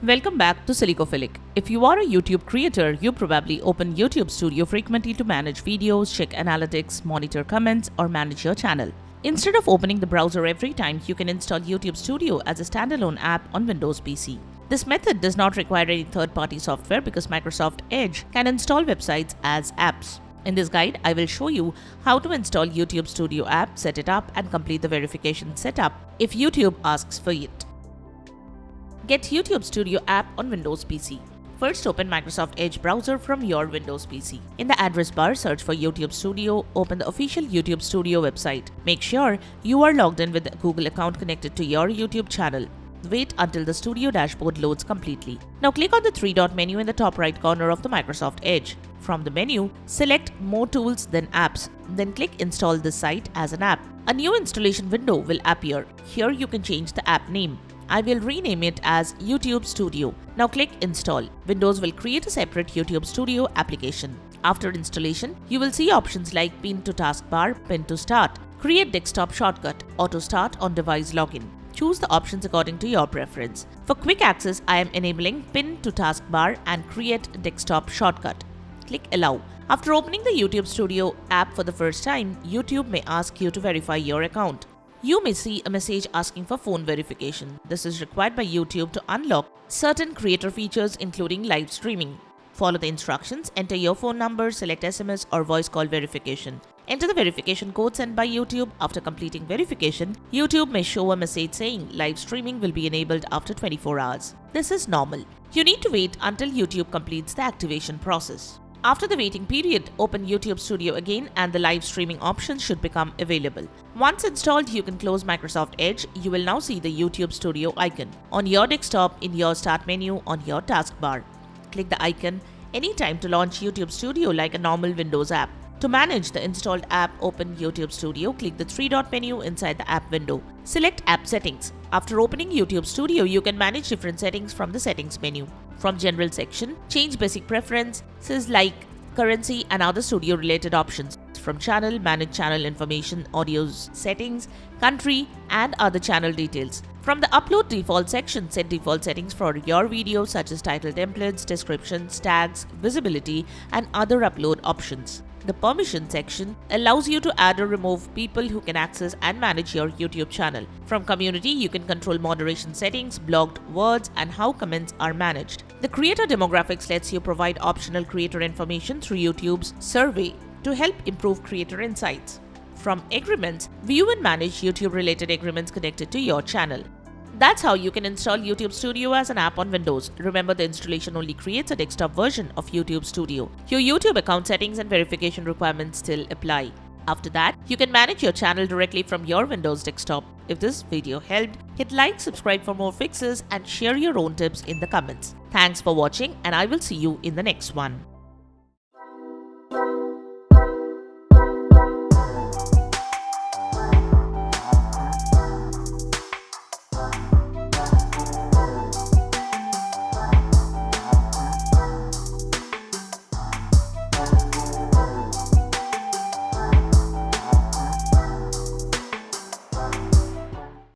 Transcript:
Welcome back to Silicophilic. If you are a YouTube creator, you probably open YouTube Studio frequently to manage videos, check analytics, monitor comments, or manage your channel. Instead of opening the browser every time, you can install YouTube Studio as a standalone app on Windows PC. This method does not require any third-party software because Microsoft Edge can install websites as apps. In this guide, I will show you how to install YouTube Studio app, set it up, and complete the verification setup if YouTube asks for it. Get YouTube Studio app on Windows PC. First, open Microsoft Edge browser from your Windows PC. In the address bar, search for YouTube Studio, open the official YouTube Studio website. Make sure you are logged in with a Google account connected to your YouTube channel. Wait until the Studio dashboard loads completely. Now click on the three-dot menu in the top right corner of the Microsoft Edge. From the menu, select More Tools then Apps. Then click Install this site as an app. A new installation window will appear. Here you can change the app name. I will rename it as YouTube Studio. Now click Install. Windows will create a separate YouTube Studio application. After installation, you will see options like Pin to Taskbar, Pin to Start, Create Desktop Shortcut, Auto Start on Device Login. Choose the options according to your preference. For quick access, I am enabling Pin to Taskbar and Create Desktop Shortcut. Click Allow. After opening the YouTube Studio app for the first time, YouTube may ask you to verify your account. You may see a message asking for phone verification. This is required by YouTube to unlock certain creator features including live streaming. Follow the instructions, enter your phone number, select SMS or voice call verification. Enter the verification code sent by YouTube. After completing verification, YouTube may show a message saying live streaming will be enabled after 24 hours. This is normal. You need to wait until YouTube completes the activation process. After the waiting period, open YouTube Studio again and the live streaming options should become available. Once installed, you can close Microsoft Edge. You will now see the YouTube Studio icon on your desktop in your Start menu on your taskbar. Click the icon anytime to launch YouTube Studio like a normal Windows app. To manage the installed app, open YouTube Studio, click the three-dot menu inside the app window. Select App Settings. After opening YouTube Studio, you can manage different settings from the Settings menu. From General section, change basic preferences like currency and other studio-related options. From Channel, manage channel information, audios, settings, country, and other channel details. From the Upload Default section, set default settings for your video such as title templates, descriptions, tags, visibility, and other upload options. The Permission section allows you to add or remove people who can access and manage your YouTube channel. From Community, you can control moderation settings, blocked words, and how comments are managed. The Creator Demographics lets you provide optional creator information through YouTube's survey to help improve creator insights. From Agreements, view and manage YouTube-related agreements connected to your channel. That's how you can install YouTube Studio as an app on Windows. Remember, the installation only creates a desktop version of YouTube Studio. Your YouTube account settings and verification requirements still apply. After that, you can manage your channel directly from your Windows desktop. If this video helped, hit like, subscribe for more fixes, and share your own tips in the comments. Thanks for watching, and I will see you in the next one.